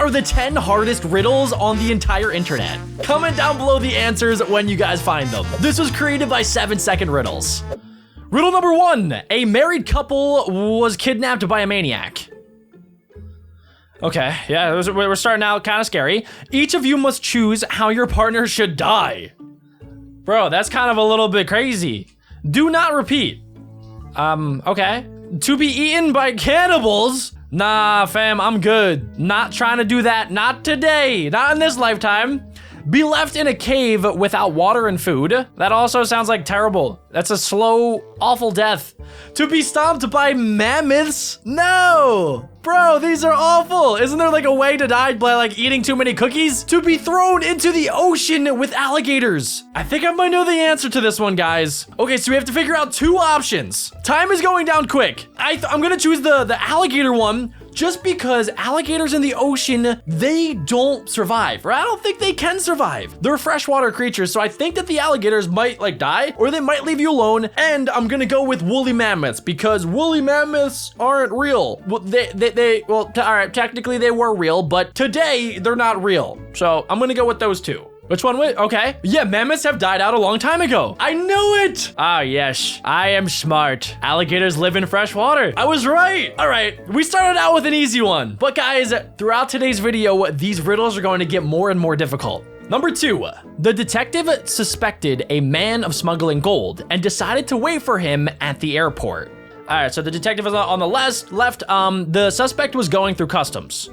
are the 10 hardest riddles on the entire internet. Comment down below the answers when you guys find them. This was created by 7-second riddles. Riddle number 1. A married couple was kidnapped by a maniac. Okay, yeah, we're starting out kind of scary. Each of you must choose how your partner should die. Bro, that's kind of a little bit crazy. Do not repeat. Okay. To be eaten by cannibals? Nah, fam, I'm good. Not trying to do that. Not today. Not in this lifetime. Be left in a cave without water and food. That also sounds like terrible. That's a slow, awful death. To be stomped by mammoths? No! Bro, these are awful. Isn't there like a way to die by like eating too many cookies? To be thrown into the ocean with alligators. I think I might know the answer to this one, guys. Okay, so we have to figure out 2 options. Time is going down quick. I'm gonna choose the alligator one just because alligators in the ocean, they don't survive, or I don't think they can survive. They're freshwater creatures, so I think that the alligators might like die, or they might leave you alone, and I'm gonna go with woolly mammoths, because woolly mammoths aren't real. Well, all right, technically they were real, but today they're not real. So I'm gonna go with those 2. Which one? Okay. Yeah, mammoths have died out a long time ago. I knew it. Ah, yes. I am smart. Alligators live in fresh water. I was right. All right. We started out with an easy one. But guys, throughout today's video, these riddles are going to get more and more difficult. Number 2, the detective suspected a man of smuggling gold and decided to wait for him at the airport. All right, so the detective is on the left. The suspect was going through customs.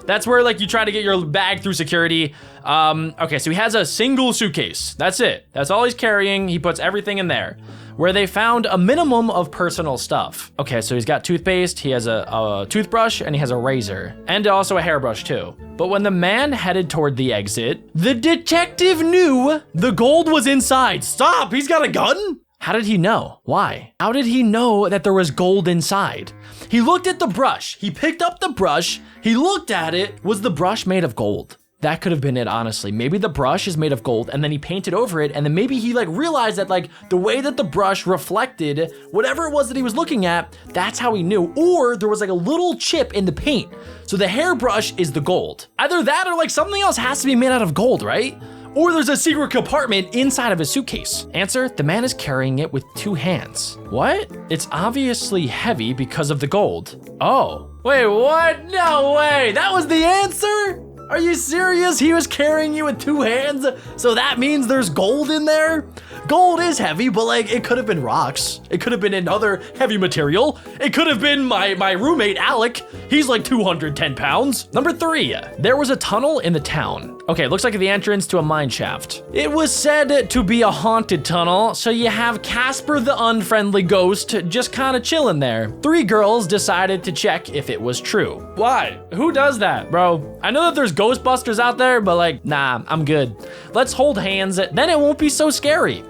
That's where like you try to get your bag through security. Okay, so he has a single suitcase. That's it. That's all he's carrying. He puts everything in there. Where they found a minimum of personal stuff. Okay, so he's got toothpaste, he has a toothbrush, and he has a razor. And also a hairbrush too. But when the man headed toward the exit, the detective knew the gold was inside. Stop, he's got a gun? How did he know? Why? How did he know that there was gold inside? He looked at the brush. He picked up the brush. He looked at it. Was the brush made of gold? That could have been it, honestly. Maybe the brush is made of gold and then he painted over it, and then maybe he like realized that like the way that the brush reflected whatever it was that he was looking at, that's how he knew. Or there was like a little chip in the paint. So the hairbrush is the gold. Either that or like something else has to be made out of gold, right? Or there's a secret compartment inside of his suitcase. Answer, the man is carrying it with 2 hands. What? It's obviously heavy because of the gold. Oh, wait, what? No way, that was the answer? Are you serious? He was carrying you with 2 hands? So that means there's gold in there? Gold is heavy, but like it could have been rocks. It could have been another heavy material. It could have been my roommate, Alec. He's like 210 pounds. Number 3, there was a tunnel in the town. Okay, looks like the entrance to a mine shaft. It was said to be a haunted tunnel, so you have Casper the unfriendly ghost just kind of chilling there. 3 girls decided to check if it was true. Why? Who does that, bro? I know that there's Ghostbusters out there, but like, nah, I'm good. Let's hold hands, then it won't be so scary.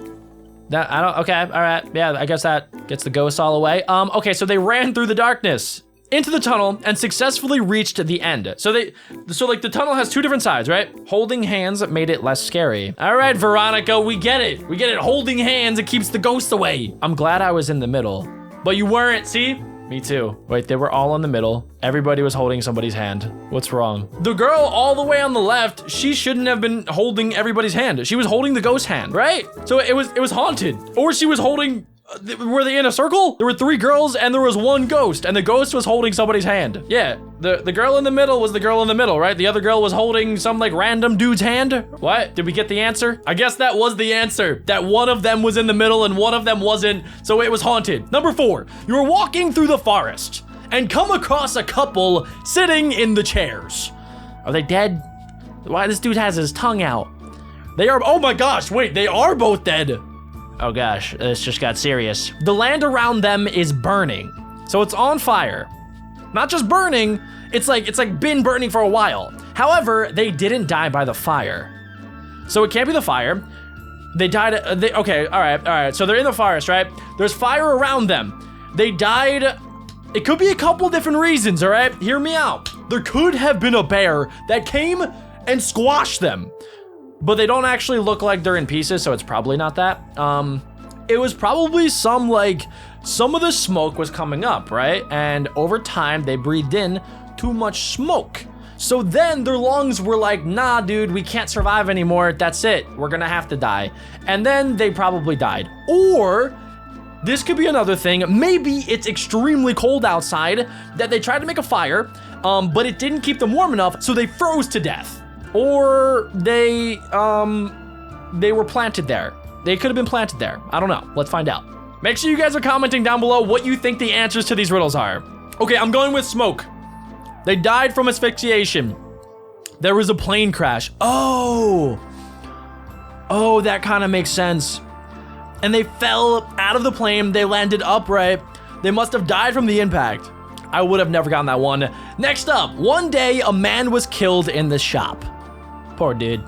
Okay, all right, yeah, I guess that gets the ghosts all away. Okay, so they ran through the darkness into the tunnel and successfully reached the end. So like the tunnel has 2 different sides, right? Holding hands made it less scary. All right, Veronica, we get it. We get it, holding hands, it keeps the ghosts away. I'm glad I was in the middle, but you weren't, see? Me too. Wait, they were all in the middle. Everybody was holding somebody's hand. What's wrong? The girl all the way on the left, she shouldn't have been holding everybody's hand. She was holding the ghost hand, right? So it was haunted. Or she was holding, were they in a circle? There were 3 girls and there was 1 ghost, and the ghost was holding somebody's hand. Yeah, the girl in the middle was the girl in the middle, right? The other girl was holding some like random dude's hand. What? Did we get the answer? I guess that was the answer, that one of them was in the middle and one of them wasn't, so it was haunted. Number 4, you were walking through the forest and come across a couple sitting in the chairs. Are they dead? Why, this dude has his tongue out. They are, oh my gosh, wait, they are both dead. Oh gosh, this just got serious. The land around them is burning. So it's on fire. Not just burning, it's like been burning for a while. However, they didn't die by the fire. So it can't be the fire. They died, okay, all right. So they're in the forest, right? There's fire around them. They died, it could be a couple different reasons, all right? Hear me out. There could have been a bear that came and squashed them, but they don't actually look like they're in pieces, so it's probably not that. It was probably some of the smoke was coming up, right? And over time, they breathed in too much smoke. So then their lungs were like, nah, dude, we can't survive anymore. That's it. We're gonna have to die. And then they probably died. Or this could be another thing. Maybe it's extremely cold outside that they tried to make a fire, but it didn't keep them warm enough, so they froze to death. Or they were planted there. They could have been planted there. I don't know. Let's find out. Make sure you guys are commenting down below what you think the answers to these riddles are. Okay, I'm going with smoke. They died from asphyxiation. There was a plane crash. Oh, that kind of makes sense. And they fell out of the plane. They landed upright. They must have died from the impact. I would have never gotten that one. Next up, one day a man was killed in the shop. Poor dude.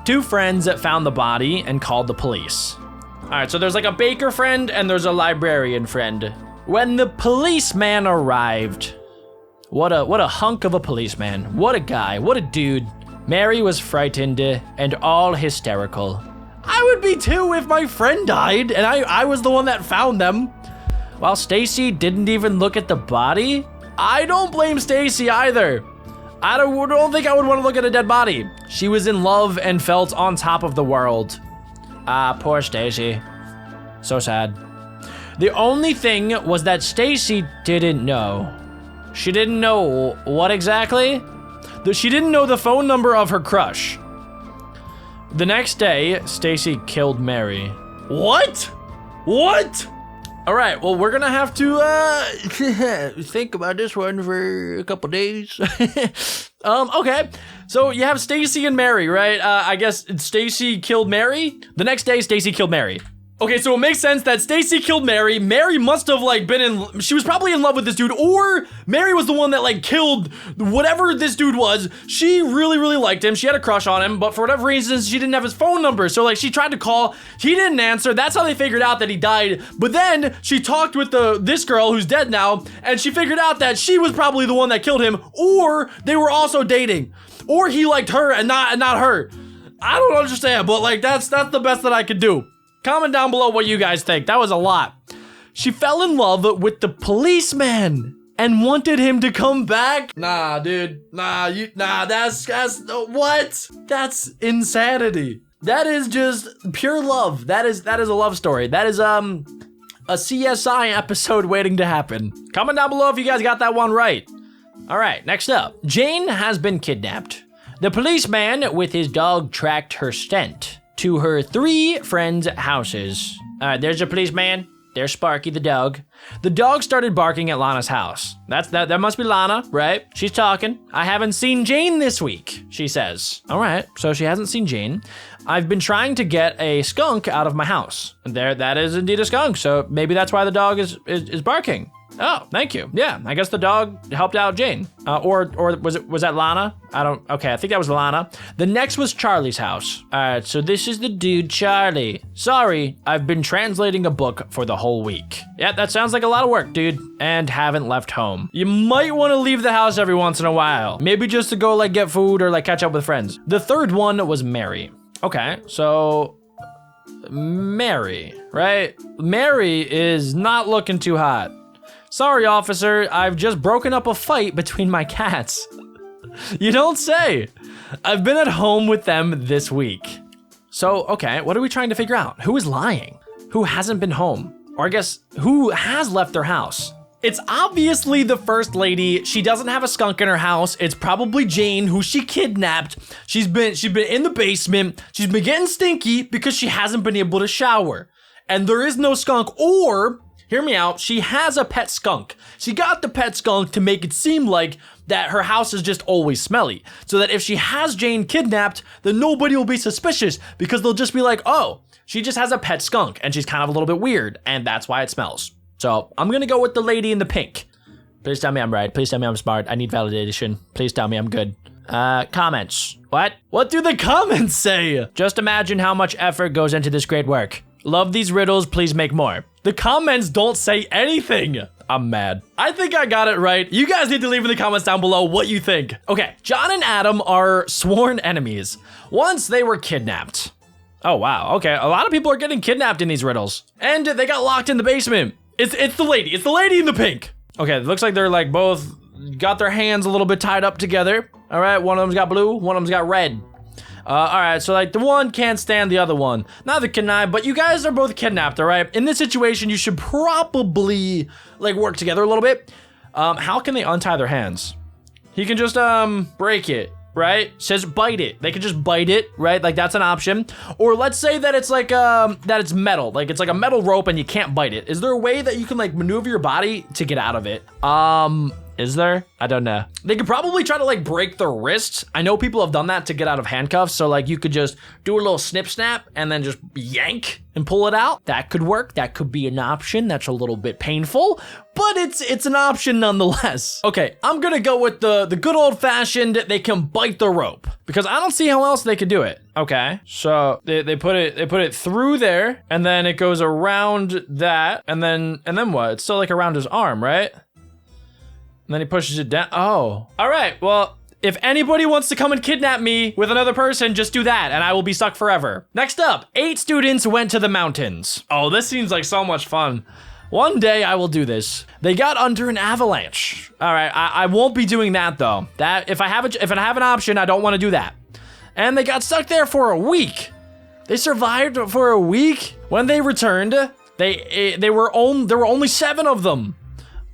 2 friends found the body and called the police. All right, so there's like a baker friend and there's a librarian friend. When the policeman arrived, what a hunk of a policeman. What a guy, what a dude. Mary was frightened and all hysterical. I would be too if my friend died and I was the one that found them. While Stacy didn't even look at the body. I don't blame Stacy either. I don't think I would want to look at a dead body. She was in love and felt on top of the world. Ah, poor Stacy. So sad. The only thing was that Stacy didn't know. She didn't know what exactly? She didn't know the phone number of her crush. The next day, Stacy killed Mary. What? What? All right, well, we're gonna have to think about this one for a couple days. Okay, so you have Stacy and Mary, right? I guess Stacy killed Mary. The next day, Stacy killed Mary. Okay, so it makes sense that Stacy killed Mary. Mary must have like she was probably in love with this dude, or Mary was the one that like killed whatever this dude was. She really, really liked him. She had a crush on him, but for whatever reason, she didn't have his phone number. So like she tried to call, he didn't answer. That's how they figured out that he died. But then she talked with this girl who's dead now, and she figured out that she was probably the one that killed him, or they were also dating, or he liked her and not her. I don't understand, but like that's the best that I could do. Comment down below what you guys think. That was a lot. She fell in love with the policeman and wanted him to come back. Nah, dude. Nah, that's what? That's insanity. That is just pure love. That is a love story. That is a CSI episode waiting to happen. Comment down below if you guys got that one right. All right, next up. Jane has been kidnapped. The policeman with his dog tracked her scent to her 3 friends' houses. There's a policeman. There's Sparky the dog. The dog started barking at Lana's house. That must be Lana, right? She's talking. I haven't seen Jane this week, she says. All right, so she hasn't seen Jane. I've been trying to get a skunk out of my house. That is indeed a skunk, so maybe that's why the dog is barking. Oh, thank you. Yeah, I guess the dog helped out Jane. Or was that Lana? Okay, I think that was Lana. The next was Charlie's house. All right, so this is the dude, Charlie. Sorry, I've been translating a book for the whole week. Yeah, that sounds like a lot of work, dude. And haven't left home. You might want to leave the house every once in a while. Maybe just to go like get food or like catch up with friends. The third one was Mary. Okay, so Mary, right? Mary is not looking too hot. Sorry, officer, I've just broken up a fight between my cats. You don't say. I've been at home with them this week. So, okay, what are we trying to figure out? Who is lying? Who hasn't been home? Or I guess, who has left their house? It's obviously the first lady. She doesn't have a skunk in her house. It's probably Jane, who she kidnapped. She's been in the basement. She's been getting stinky because she hasn't been able to shower. And there is no skunk, or hear me out, she has a pet skunk. She got the pet skunk to make it seem like that her house is just always smelly. So that if she has Jane kidnapped, then nobody will be suspicious because they'll just be like, oh, she just has a pet skunk and she's kind of a little bit weird and that's why it smells. So I'm gonna go with the lady in the pink. Please tell me I'm right. Please tell me I'm smart. I need validation. Please tell me I'm good. Comments. What? What do the comments say? Just imagine how much effort goes into this great work. Love these riddles, please make more. The comments don't say anything. I'm mad. I think I got it right. You guys need to leave in the comments down below what you think. Okay, John and Adam are sworn enemies. Once they were kidnapped. Oh, wow, okay. A lot of people are getting kidnapped in these riddles. And they got locked in the basement. It's the lady in the pink. Okay, it looks like they're like both got their hands a little bit tied up together. All right, one of them's got blue, one of them's got red. All right, so like the one can't stand the other one. Neither can I, but you guys are both kidnapped, all right? In this situation, you should probably like work together a little bit. How can they untie their hands? He can just break it, right? Says bite it. They can just bite it, right? Like that's an option. Or let's say that it's like that it's metal, like it's like a metal rope and you can't bite it. Is there a way that you can like maneuver your body to get out of it? Is there? I don't know. They could probably try to like break the wrists. I know people have done that to get out of handcuffs. So like you could just do a little snip snap and then just yank and pull it out. That could work. That could be an option. That's a little bit painful, but it's an option nonetheless. Okay, I'm gonna go with the good old fashioned, they can bite the rope because I don't see how else they could do it. Okay, so they put it through there and then it goes around that and then what? It's still like around his arm, right? And then he pushes it down. Oh, all right. Well, if anybody wants to come and kidnap me with another person, just do that and I will be stuck forever. Next up, 8 students went to the mountains. Oh, this seems like so much fun. One day I will do this. They got under an avalanche. All right, I won't be doing that though. That if I have an option, I don't want to do that. And they got stuck there for a week. They survived for a week. When they returned, there were only 7 of them.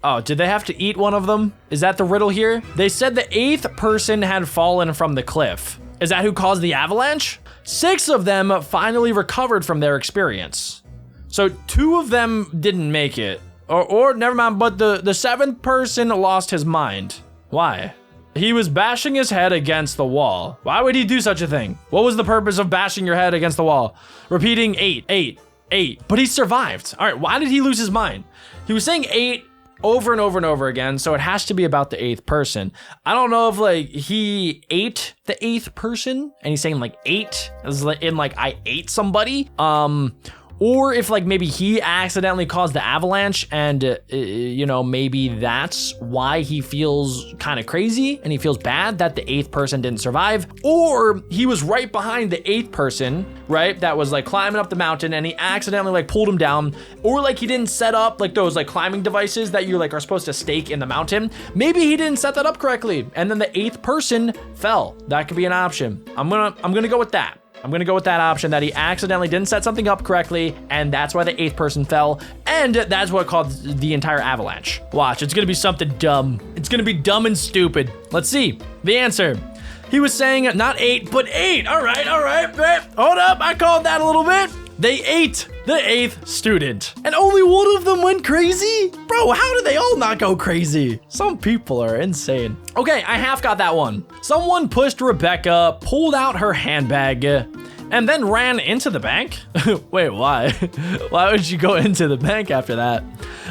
Oh, did they have to eat one of them? Is that the riddle here? They said the 8th person had fallen from the cliff. Is that who caused the avalanche? 6 of them finally recovered from their experience. So 2 of them didn't make it. Or never mind, but the 7th person lost his mind. Why? He was bashing his head against the wall. Why would he do such a thing? What was the purpose of bashing your head against the wall? Repeating 8, 8, 8. But he survived. All right, why did he lose his mind? He was saying 8 over and over and over again, so it has to be about the 8th person. I don't know if like he ate the 8th person and he's saying like 8 as in like I ate somebody. Or if like maybe he accidentally caused the avalanche and, you know, maybe that's why he feels kind of crazy and he feels bad that the 8th person didn't survive. Or he was right behind the 8th person, right? That was like climbing up the mountain and he accidentally like pulled him down. Or like he didn't set up like those like climbing devices that you like are supposed to stake in the mountain. Maybe he didn't set that up correctly and then the 8th person fell. That could be an option. I'm gonna go with that. I'm gonna go with that option that he accidentally didn't set something up correctly and that's why the 8th person fell and that's what caused the entire avalanche. Watch, it's gonna be something dumb. It's gonna be dumb and stupid. Let's see the answer. He was saying not 8, but 8. All right, hold up, I called that a little bit. They ate the 8th student and only one of them went crazy? Bro, how did they all not go crazy? Some people are insane. Okay, I half got that one. Someone pushed Rebecca, pulled out her handbag, and then ran into the bank? Wait, why? Why would you go into the bank after that?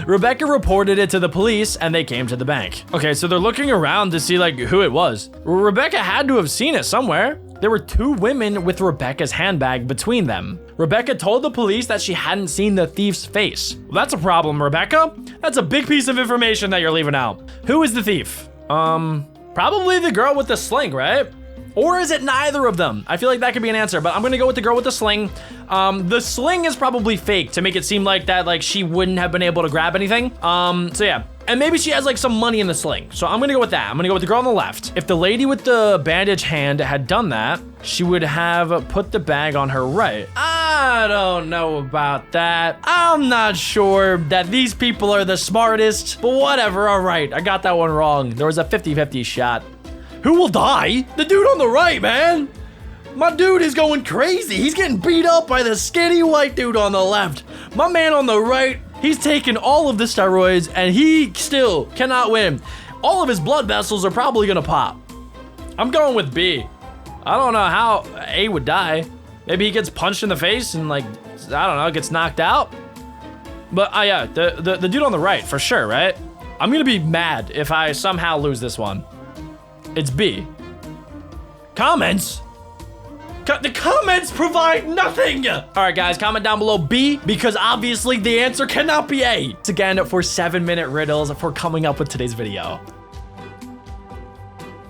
Rebecca reported it to the police and they came to the bank. Okay, so they're looking around to see like who it was. Rebecca had to have seen it somewhere. There were 2 women with Rebecca's handbag between them. Rebecca told the police that she hadn't seen the thief's face. Well, that's a problem, Rebecca. That's a big piece of information that you're leaving out. Who is the thief? Probably the girl with the sling, right? Or is it neither of them? I feel like that could be an answer, but I'm gonna go with the girl with the sling. The sling is probably fake to make it seem like that, like she wouldn't have been able to grab anything. So yeah. And maybe she has like some money in the sling. So I'm gonna go with that. I'm gonna go with the girl on the left. If the lady with the bandage hand had done that, she would have put the bag on her right. I don't know about that. I'm not sure that these people are the smartest, but whatever, all right. I got that one wrong. There was a 50-50 shot. Who will die? The dude on the right, man. My dude is going crazy. He's getting beat up by the skinny white dude on the left. My man on the right, he's taking all of the steroids and he still cannot win. All of his blood vessels are probably gonna pop. I'm going with B. I don't know how A would die. Maybe he gets punched in the face and like, I don't know, gets knocked out. But yeah, the dude on the right for sure, right? I'm gonna be mad if I somehow lose this one. It's B. Comments? The comments provide nothing. All right, guys, comment down below B because obviously the answer cannot be A. Thanks again for 7-minute riddles for coming up with today's video.